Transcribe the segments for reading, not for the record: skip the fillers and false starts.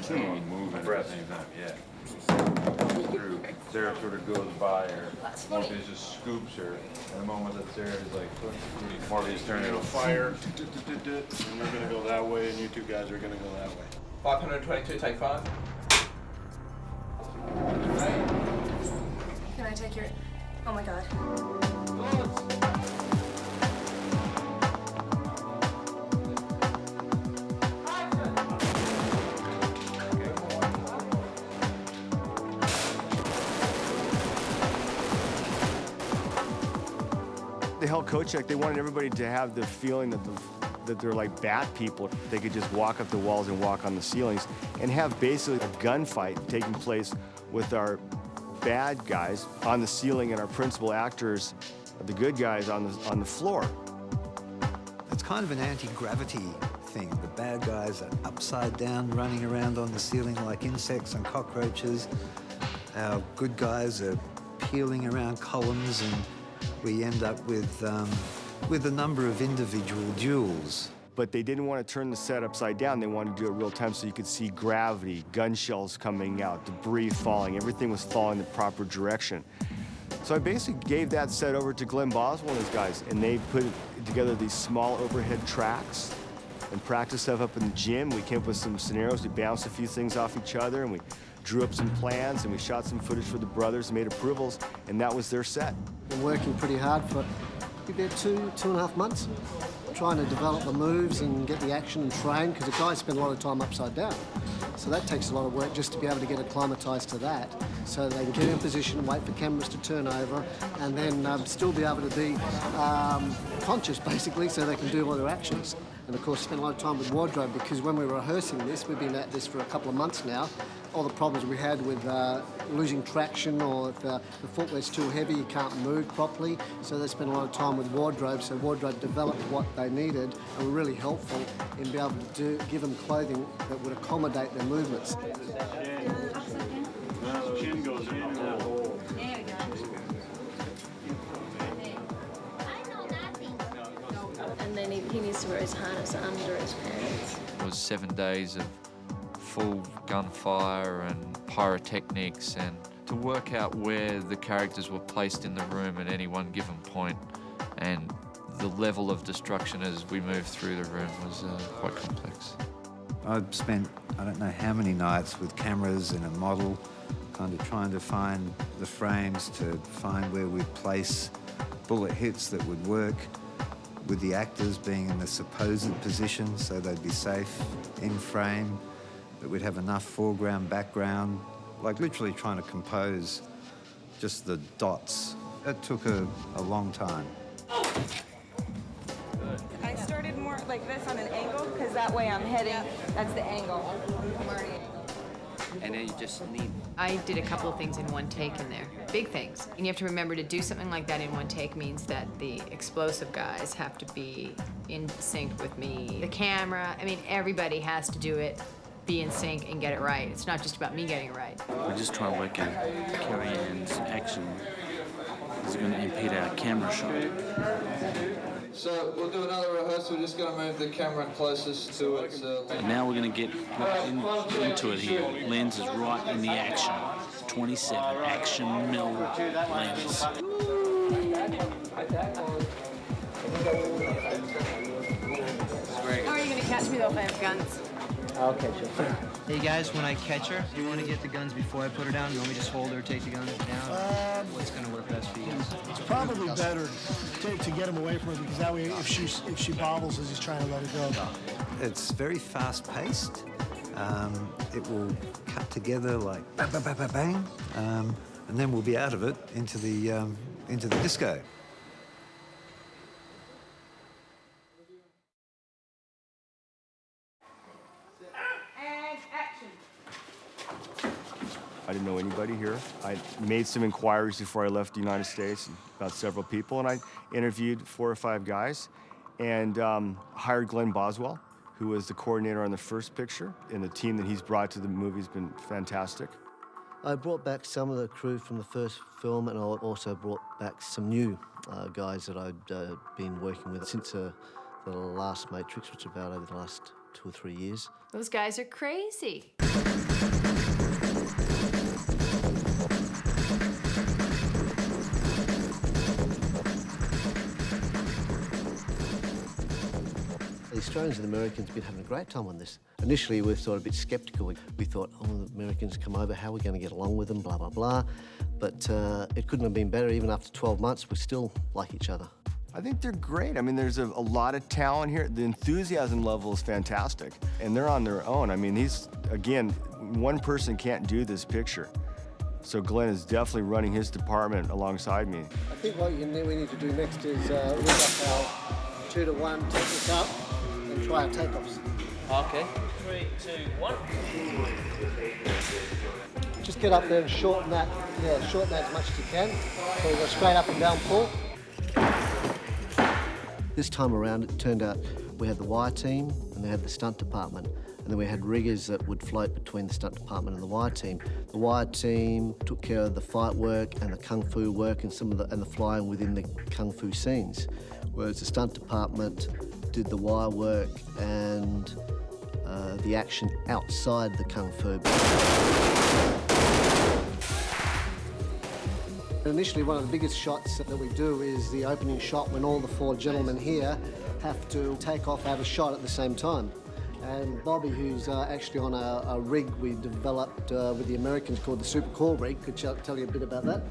someone moving at the same time, yeah. Through, Sarah sort of goes by her, Morpheus just scoops her, and the moment that Sarah is like, Morpheus turns into a fire, and you're gonna go that way, and you two guys are gonna go that way. 522, take 5. Can I take your... Oh my God. The Hel Kochek, they wanted everybody to have the feeling that they're like bat people. They could just walk up the walls and walk on the ceilings and have basically a gunfight taking place with our bad guys on the ceiling and our principal actors, the good guys, on the floor. It's kind of an anti-gravity thing. The bad guys are upside down, running around on the ceiling like insects and cockroaches. Our good guys are peeling around columns, and we end up with a number of individual duels. But they didn't want to turn the set upside down. They wanted to do it real time so you could see gravity, gun shells coming out, debris falling. Everything was falling the proper direction. So I basically gave that set over to Glenn Boswell and his guys, and they put together these small overhead tracks and practiced stuff up in the gym. We came up with some scenarios. We bounced a few things off each other, and we drew up some plans, and we shot some footage for the brothers, made approvals, and that was their set. Been working pretty hard for about 2.5 months, trying to develop the moves and get the action and train, because the guys spend a lot of time upside down. So that takes a lot of work just to be able to get acclimatised to that, so they can get in position, wait for cameras to turn over, and then still be able to be conscious, basically, so they can do all their actions. And of course, spend a lot of time with wardrobe, because when we were rehearsing this, we've been at this for a couple of months now, all the problems we had with losing traction, or if the footwear's too heavy, you can't move properly. So they spent a lot of time with wardrobe, so wardrobe developed what they needed and were really helpful in being able to give them clothing that would accommodate their movements. Chin goes in the hole. And then he needs to wear his harness under his pants. It was 7 days of full gunfire and pyrotechnics, and to work out where the characters were placed in the room at any one given point, and the level of destruction as we moved through the room was quite complex. I've spent I don't know how many nights with cameras and a model, kind of trying to find the frames, to find where we'd place bullet hits that would work, with the actors being in the supposed position so they'd be safe in frame, that we'd have enough foreground, background, like literally trying to compose just the dots. It took a long time. I started more like this on an angle, because that way I'm heading, that's the angle. I'm already And then you just need... I did a couple of things in one take in there, big things. And you have to remember, to do something like that in one take means that the explosive guys have to be in sync with me. The camera, I mean, everybody has to do it, be in sync and get it right. It's not just about me getting it right. We're just trying to work out Carrie Ann's action is going to impede our camera shot. So we'll do another rehearsal. We're just going to move the camera closest to its And now we're going to get into it here. Lens is right in the action. 27 action mil lens. How are you going to catch me though if I have guns? I'll catch you. Hey guys, when I catch her, do you want to get the guns before I put her down? You want me to just hold her, take the guns down? What's going to work best for you? It's probably better to get him away from her, because that way if she bobbles as he's trying to let her go. It's very fast-paced. It will cut together like bang, bang, bang, bang, bang, and then we'll be out of it into the disco. I didn't know anybody here. I made some inquiries before I left the United States about several people, and I interviewed 4 or 5 guys and hired Glenn Boswell, who was the coordinator on the first picture, and the team that he's brought to the movie has been fantastic. I brought back some of the crew from the first film, and I also brought back some new guys that I'd been working with since the last Matrix, which is about over the last 2 or 3 years. Those guys are crazy. Australians and the Americans have been having a great time on this. Initially, we were sort of a bit sceptical. We thought, oh, the Americans come over, how are we going to get along with them, blah, blah, blah. But it couldn't have been better. Even after 12 months, we still like each other. I think they're great. I mean, there's a lot of talent here. The enthusiasm level is fantastic, and they're on their own. I mean, again, one person can't do this picture. So Glenn is definitely running his department alongside me. I think what we need to do next is rig up our 2-to-1, take this up, and try our takeoffs. Okay. 3, 2, 1. Just get up there and shorten that, shorten that as much as you can. So we go straight up and down pull. This time around, it turned out we had the wire team and they had the stunt department. And then we had riggers that would float between the stunt department and the wire team. The wire team took care of the fight work and the kung fu work and the flying within the kung fu scenes, whereas the stunt department did the wire work and the action outside the kung fu. Initially, one of the biggest shots that we do is the opening shot when all the 4 gentlemen here have to take off, have a shot at the same time. And Bobby, who's actually on a rig we developed with the Americans called the Super Core rig, could tell you a bit about that.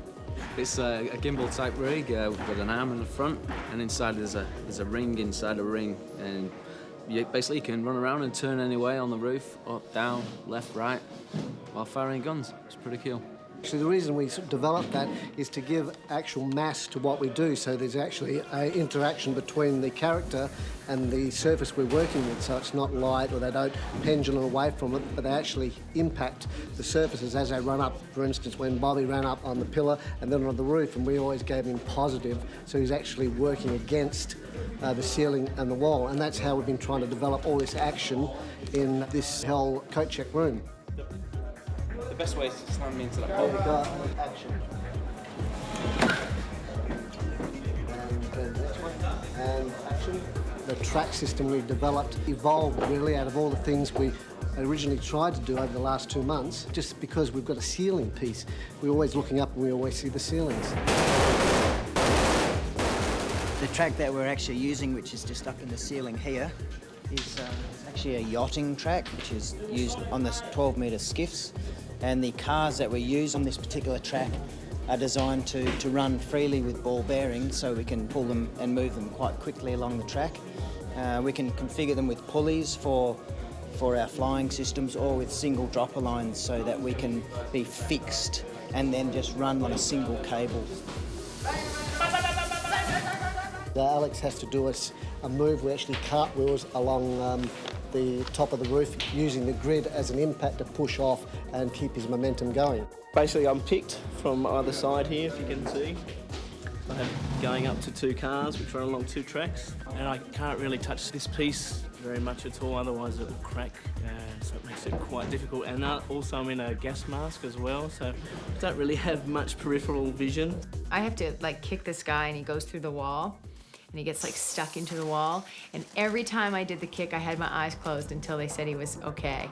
It's a gimbal type rig with an arm in the front, and inside there's a ring inside a ring, and you basically can run around and turn any way on the roof, up, down, left, right, while firing guns. It's pretty cool. Actually, the reason we developed that is to give actual mass to what we do, so there's actually an interaction between the character and the surface we're working with, so it's not light or they don't pendulum away from it, but they actually impact the surfaces as they run up. For instance, when Bobby ran up on the pillar and then on the roof, and we always gave him positive, so he's actually working against the ceiling and the wall, and that's how we've been trying to develop all this action in this Hel coat check room. The best way is to slam me into that There hole. we go, action. And then next one, and action. The track system we've developed evolved really out of all the things we originally tried to do over the last 2 months. Just because we've got a ceiling piece, we're always looking up and we always see the ceilings. The track that we're actually using, which is just up in the ceiling here, is actually a yachting track, which is used on the 12-metre skiffs. And the cars that we use on this particular track are designed to run freely with ball bearings, so we can pull them and move them quite quickly along the track. We can configure them with pulleys for our flying systems, or with single dropper lines, so that we can be fixed and then just run on a single cable. Alex has to do a move where actually cartwheels along the top of the roof, using the grid as an impact to push off and keep his momentum going. Basically, I'm picked from either side here, if you can see. I have going up to 2 cars, which run along 2 tracks, and I can't really touch this piece very much at all, otherwise it will crack, so it makes it quite difficult. And also I'm in a gas mask as well, so I don't really have much peripheral vision. I have to kick this guy and he goes through the wall and he gets stuck into the wall. And every time I did the kick, I had my eyes closed until they said he was okay.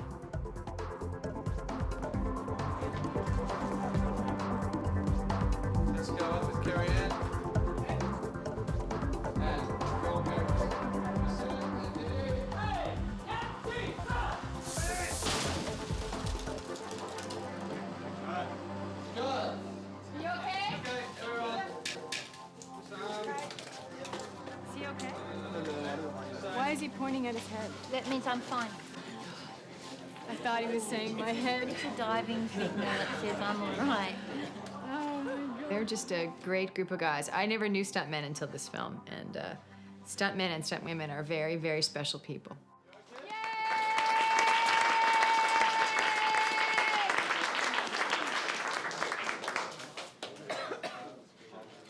Let's go up with Carrie Ann. And go here. Good. You okay? Okay, everyone. Is he okay? Why is he pointing at his head? That means I'm fine. I thought he was saying my head. It's a diving signal that says I'm all right. They're just a great group of guys. I never knew stuntmen until this film, and stuntmen and stuntwomen are very, very special people.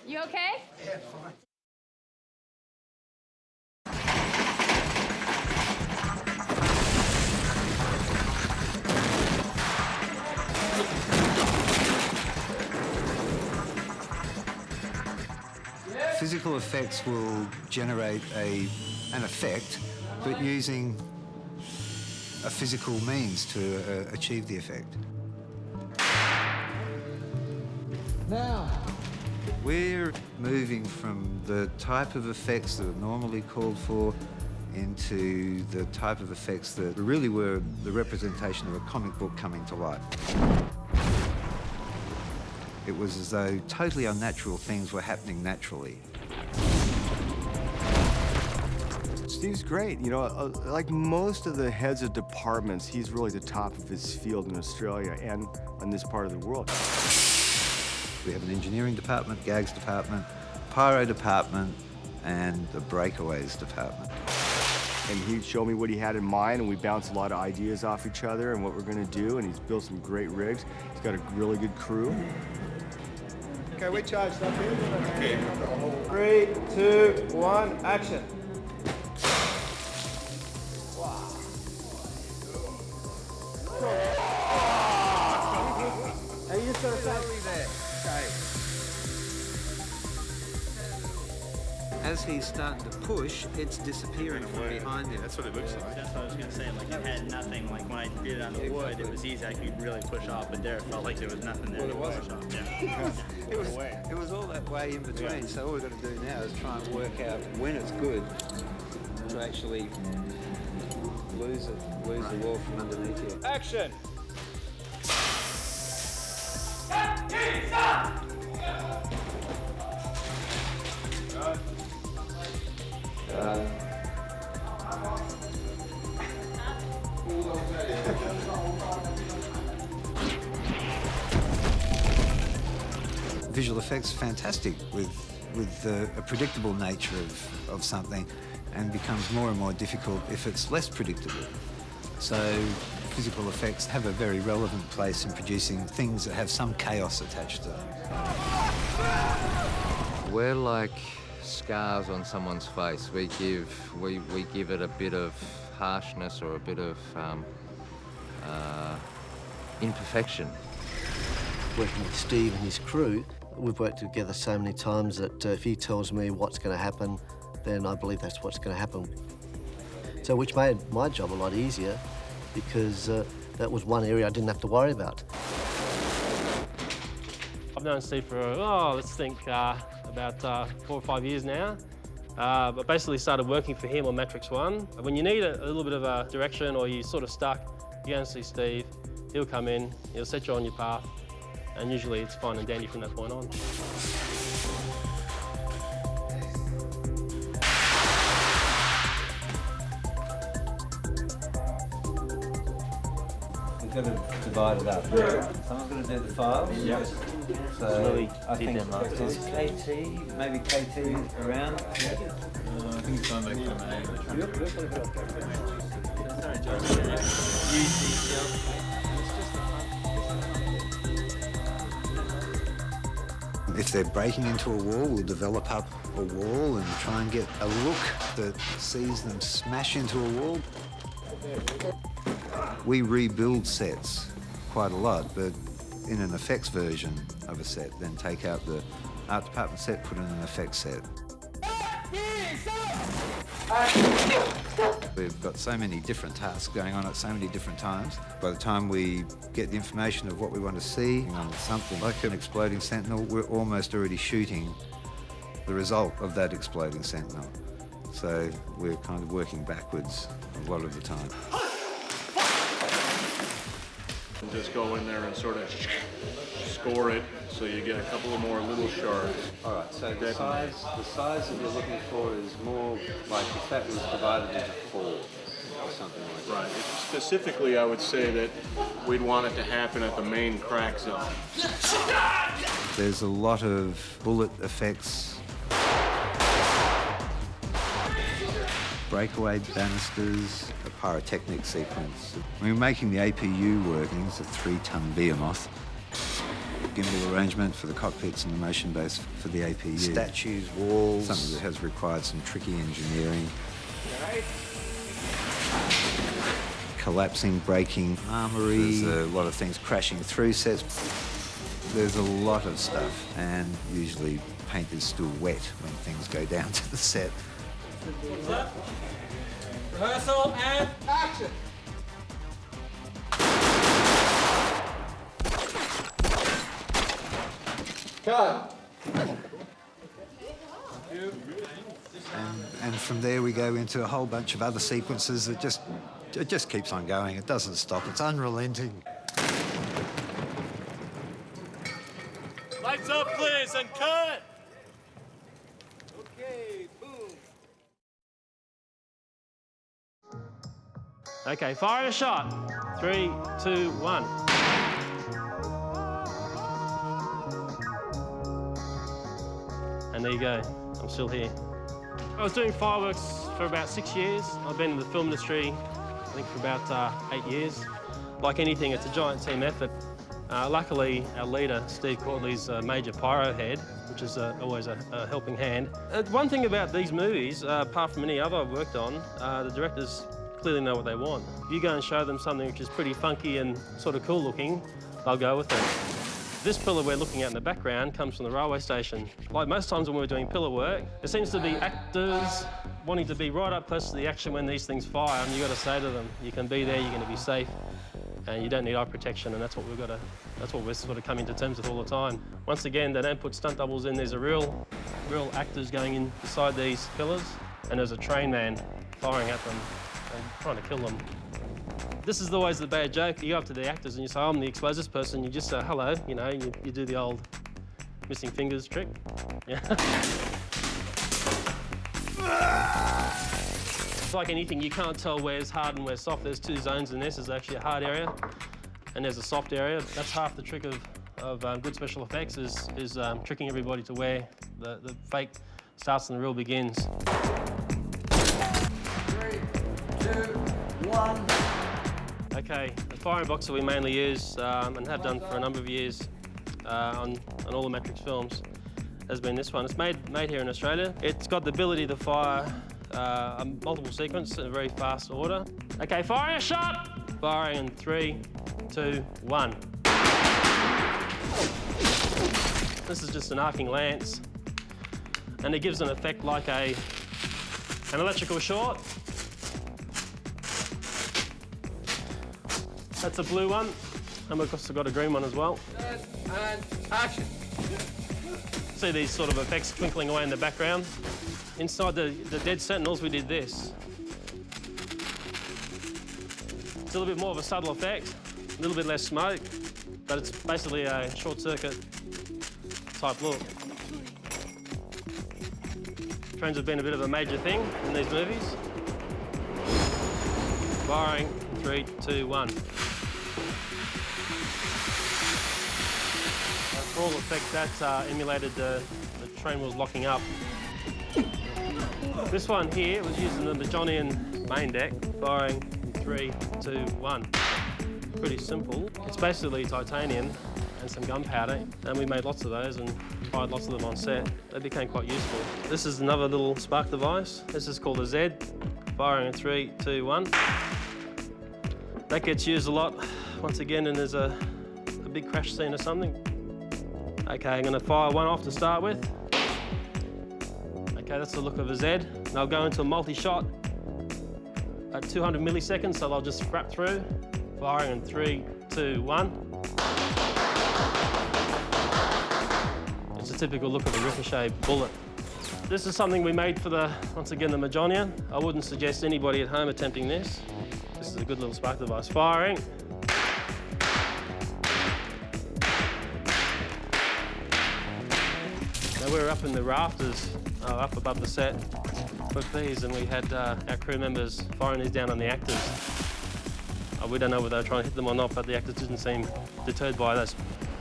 You okay? Yeah, fine. Physical effects will generate an effect, but using a physical means to achieve the effect. Now. We're moving from the type of effects that are normally called for into the type of effects that really were the representation of a comic book coming to life. It was as though totally unnatural things were happening naturally. Steve's great. You know, like most of the heads of departments, he's really the top of his field in Australia and in this part of the world. We have an engineering department, gags department, pyro department, and the breakaways department. And he'd show me what he had in mind, and we bounced a lot of ideas off each other and what we're gonna do, and he's built some great rigs. He's got a really good crew. Okay, we charged up here. Okay. 3, 2, 1, action. Are you just going to say there? Okay. As he's starting to push, it's disappearing from behind him. That's what it looks like. That's what I was going to say. Like, it had nothing. Like, when I did it on the wood, it was easy. I could really push off, but there it felt like there was nothing there. Well, it wasn't. Yeah. It was all that way in between. Yeah. So all we've got to do now is try and work out when it's good to actually lose the wall from underneath you. Action! Visual effects are fantastic with a predictable nature of something, and becomes more and more difficult if it's less predictable. So physical effects have a very relevant place in producing things that have some chaos attached to them. We're like scars on someone's face. We give it a bit of harshness or a bit of imperfection. Working with Steve and his crew, we've worked together so many times that if he tells me what's going to happen, then I believe that's what's going to happen. So which made my job a lot easier, because that was one area I didn't have to worry about. I've known Steve for, about 4 or 5 years now. But basically started working for him on Matrix 1. When you need a little bit of a direction or you're sort of stuck, you go and see Steve. He'll come in, he'll set you on your path, and usually it's fine and dandy from that point on. We've got to divide it up. Someone's going to do the files. Yep. So really I think is KT, maybe KT around? I think it's on like If they're breaking into a wall, we'll develop up a wall and try and get a look that sees them smash into a wall. We rebuild sets quite a lot, but in an effects version of a set, then take out the art department set, put in an effects set. We've got so many different tasks going on at so many different times. By the time we get the information of what we want to see on something like an exploding sentinel, we're almost already shooting the result of that exploding sentinel. So we're kind of working backwards a lot of the time. And just go in there and sort of score it so you get a couple of more little shards. All right, so the size that you're looking for is more like if that was divided into 4 or something like that. Right. Specifically, I would say that we'd want it to happen at the main crack zone. There's a lot of bullet effects, breakaway banisters, a pyrotechnic sequence. We were making the APU working, it's a 3-ton behemoth. Gimbal arrangement for the cockpits and the motion base for the APU. Statues, walls, something that has required some tricky engineering. Collapsing, breaking armory. There's a lot of things crashing through sets. There's a lot of stuff, and usually paint is still wet when things go down to the set. Rehearsal and action! Cut! And from there we go into a whole bunch of other sequences that it just keeps on going. It doesn't stop. It's unrelenting. Lights up, please, and cut! Okay, boom. Okay, fire a shot. 3, 2, 1. And there you go, I'm still here. I was doing fireworks for about 6 years. I've been in the film industry, I think, for about 8 years. Like anything, it's a giant team effort. Luckily, our leader, Steve Courtley's a major pyro head, which is always a helping hand. One thing about these movies, apart from any other I've worked on, the directors clearly know what they want. If you go and show them something which is pretty funky and sort of cool looking, they'll go with it. This pillar we're looking at in the background comes from the railway station. Like most times when we're doing pillar work, there seems to be actors wanting to be right up close to the action when these things fire, and you've got to say to them, you can be there, you're going to be safe, and you don't need eye protection, and that's what we're sort of coming to terms with all the time. Once again, they don't put stunt doubles in. There's a real actors going inside these pillars, and there's a train man firing at them and trying to kill them. This is always the bad joke. You go up to the actors and you say, I'm the explosives person. You just say, hello, you know, you do the old missing fingers trick. Yeah. It's like anything, you can't tell where's hard and where's soft. There's two zones in this. There's actually a hard area and there's a soft area. That's half the trick of good special effects is tricking everybody to where the fake starts and the real begins. 3, 2, 1. Okay, the firing box that we mainly use and have done for a number of years on all the Matrix films has been this one. It's made here in Australia. It's got the ability to fire a multiple sequence in a very fast order. Okay, firing a shot! Firing in 3, 2, 1. This is just an arcing lance, and it gives an effect like an electrical short. That's a blue one, and we've also got a green one as well. And action. See these sort of effects twinkling away in the background? Inside the dead sentinels, we did this. It's a little bit more of a subtle effect, a little bit less smoke, but it's basically a short circuit type look. Trains have been a bit of a major thing in these movies. Firing, 3, 2, 1. For all effect, that emulated the train wheels locking up. This one here was used in the Merovingian main deck, firing 3, 2, 1. Pretty simple. It's basically titanium and some gunpowder, and we made lots of those and fired lots of them on set. They became quite useful. This is another little spark device. This is called a Z, firing in 3, 2, 1. That gets used a lot, once again, and there's a big crash scene or something. Okay, I'm going to fire one off to start with. Okay, that's the look of a Z. And I'll go into a multi-shot at 200 milliseconds, so I'll just wrap through. Firing in 3, 2, 1. It's a typical look of a ricochet bullet. This is something we made for once again, the Merovingian. I wouldn't suggest anybody at home attempting this. This is a good little spark device. Firing. Now we were up in the rafters, up above the set with these, and we had our crew members firing these down on the actors. We don't know whether they were trying to hit them or not, but the actors didn't seem deterred by this.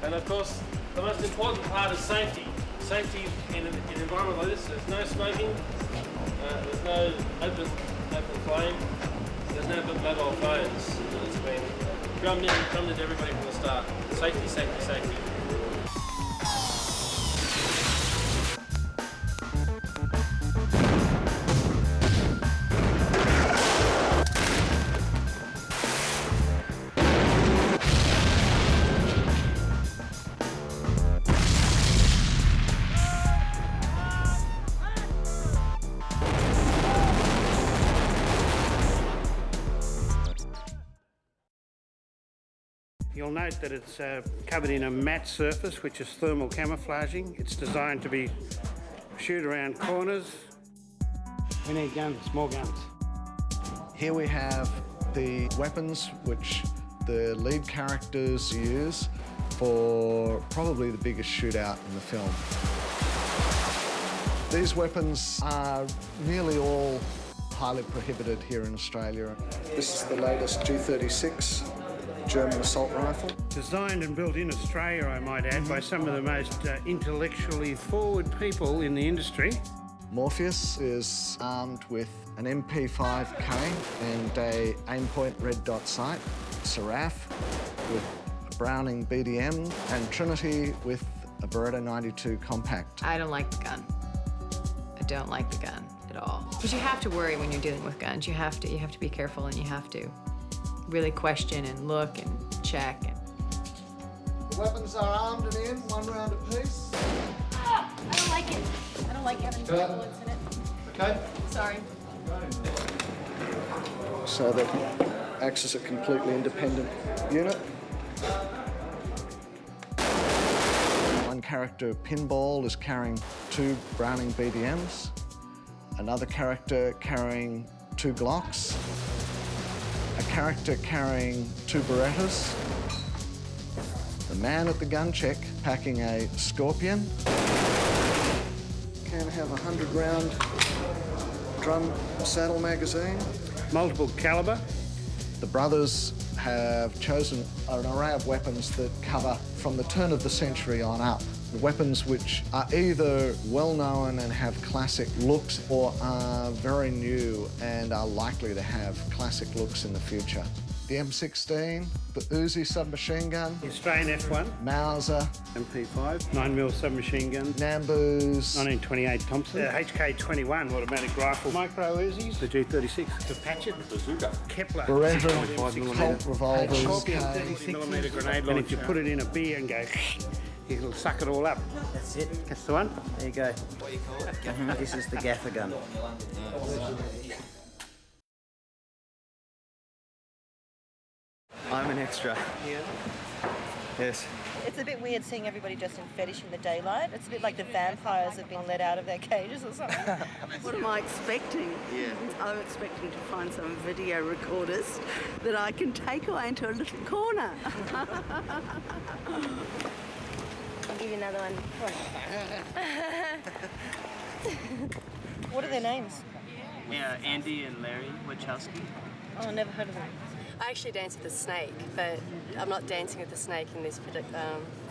And of course, the most important part is safety. Safety in an environment like this. There's no smoking, there's no open flame, there's no mobile phones. It's been drummed into everybody from the start. Safety, safety, safety. You'll note that it's covered in a matte surface, which is thermal camouflaging. It's designed to shoot around corners. We need guns, more guns. Here we have the weapons which the lead characters use for probably the biggest shootout in the film. These weapons are nearly all highly prohibited here in Australia. This is the latest G36 German assault rifle. Designed and built in Australia, I might add, by some of the most intellectually forward people in the industry. Morpheus is armed with an MP5K and a aim-point red dot sight. Seraph with a Browning BDM, and Trinity with a Beretta 92 compact. I don't like the gun. I don't like the gun at all. Because you have to worry when you're dealing with guns. You have to be careful, and you have to really question and look and check. The weapons are armed and in, 1 round apiece. Ah, I don't like it. I don't like having bullets in it. Okay. Sorry. So that acts as a completely independent unit. One character, Pinball, is carrying 2 Browning BDMs. Another character carrying 2 Glocks. A character carrying 2 Berettas. The man at the gun check packing a Scorpion. Can have a 100-round drum saddle magazine. Multiple caliber. The brothers have chosen an array of weapons that cover from the turn of the century on up. Weapons which are either well-known and have classic looks or are very new and are likely to have classic looks in the future. The M16, the Uzi submachine gun, The Australian F1, Mauser, MP5, 9mm submachine gun, Nambus, 1928 Thompson, the HK21 automatic rifle, micro Uzis, the G36, the Patchet, Bazooka, Kepler, Beretta, 6.5mm, Colt revolvers, Scorpion 36mm grenade launcher. And if you put it in a beer and go, it'll suck it all up. That's it. That's the one. There you go. This is the gaffer gun. I'm an extra. Yeah. Yes. It's a bit weird seeing everybody dressed in fetish in the daylight. It's a bit like the vampires have been let out of their cages or something. What am I expecting? Yeah. I'm expecting to find some video recorders that I can take away into a little corner. I'll give you another one. What are their names? Yeah, Andy and Larry Wachowski. Oh, I've never heard of them. I actually dance with a snake, but I'm not dancing with the snake in these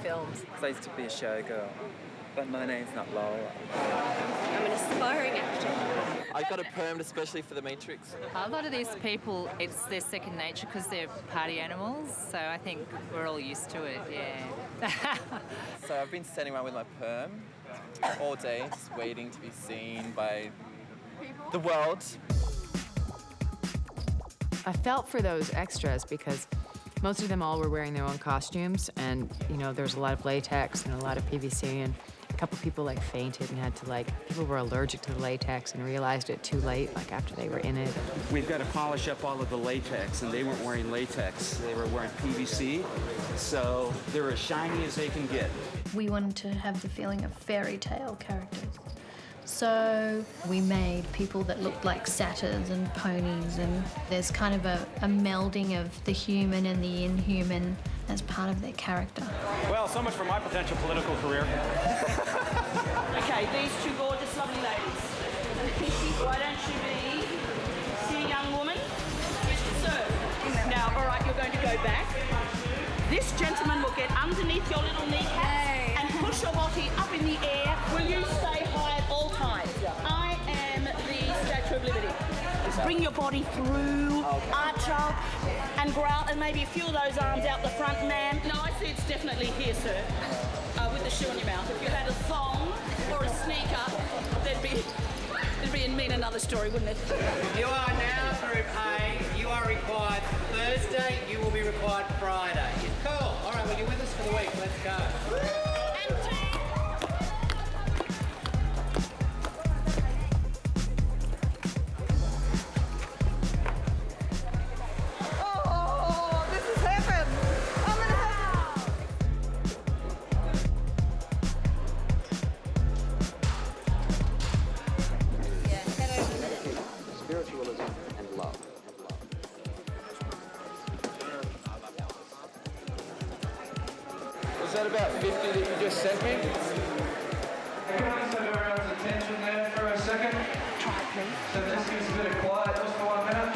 films. I used to be a showgirl, but my name's not Laura. I'm an aspiring actor. I got a perm especially for The Matrix. A lot of these people, it's their second nature because they're party animals, so I think we're all used to it, yeah. So I've been standing around with my perm all day, just waiting to be seen by the world. I felt for those extras because most of them all were wearing their own costumes, and you know there's a lot of latex and a lot of PVC, and a couple people like fainted and had to people were allergic to the latex and realized it too late, after they were in it. We've got to polish up all of the latex, and they weren't wearing latex, they were wearing PVC, so they're as shiny as they can get. We wanted to have the feeling of fairy tale characters. So we made people that looked like satyrs and ponies, and there's kind of a melding of the human and the inhuman as part of their character. Well, so much for my potential political career. Okay, these two gorgeous, lovely ladies. Why don't you be see a young woman? Sir. Now, all right, you're going to go back. This gentleman will get underneath your little kneecap and push your body up in the air. Will you stay high at all times? I am the Statue of Liberty. Bring your body through, arch up, and growl, and maybe a few of those arms out the front, ma'am. No, I see it's definitely here, sir, with the shoe on your mouth. If you had a thong or a sneaker, there'd be another story, wouldn't it? You are now Group A. You are required Thursday. You will be required Friday. Cool. All right, well, you're with us for the week. Let's go. Oh, this is heaven. I'm in heaven. Yeah, head over. Is that about 50 that you just sent me? Can I just have everyone's attention there for a second? Try it, please. So just give us a bit of quiet just for 1 minute.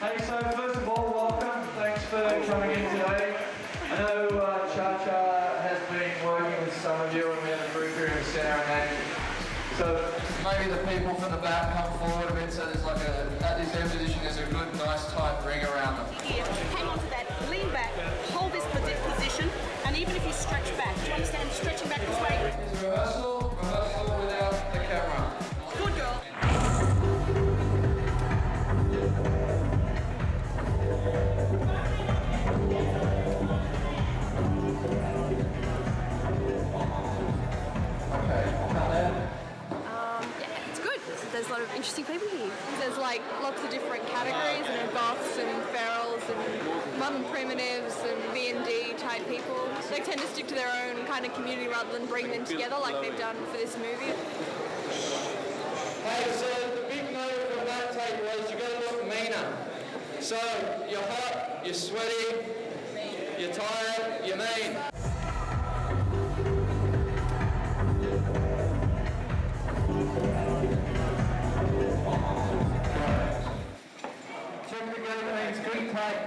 Hey, so first of all, welcome. Thanks for coming in today. I know Cha-Cha has been working with some of you, and we have a group here in the centre, and then so maybe the people from the back come forward a bit, so there's like at this end position, there's a good, nice, tight ring around them. Here, hang on to that, lean back, hold this position, and even if you stretch back, do you understand stretching back this way? It's rehearsal without the camera. Good girl. Yeah, it's good. There's a lot of interesting people here. There's like lots of different categories, and goths and ferals and modern primitives and B&D type people. They tend to stick to their own kind of community rather than bring them together like they've done for this movie. Hey, so the big note from that tape was you got to look meaner. So you're hot, you're sweaty, you're tired, you're mean. Check the means good take.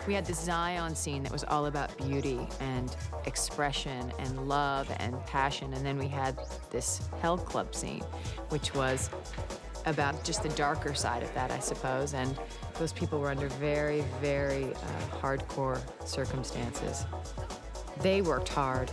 We had this Zion scene that was all about beauty and expression and love and passion, and then we had this Hel Club scene, which was about just the darker side of that, I suppose, and those people were under very, very hardcore circumstances. They worked hard.